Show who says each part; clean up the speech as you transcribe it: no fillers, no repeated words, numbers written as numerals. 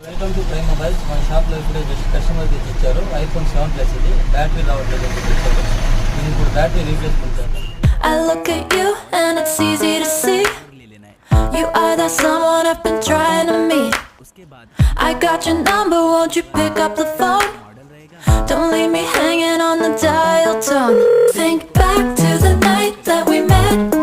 Speaker 1: Welcome to prime mobiles. మన షాప్లో ఇప్పుడే జస్ట్ కస్టమర్ తెచ్చి ఇచ్చారు. ఐఫోన్ 7 ప్లస్ ఇది బ్యాటరీ రావట్లేదు అని చెప్పి ఇచ్చారు. ఇది ఇప్పుడు బ్యాటరీ రీప్లేస్మెంట్ చేద్దాం.
Speaker 2: I look at you and it's easy to see you are that someone I've been trying to meet. I got your number, won't you pick up the phone? Don't leave me hanging on the dial tone. Think back to the night that we met.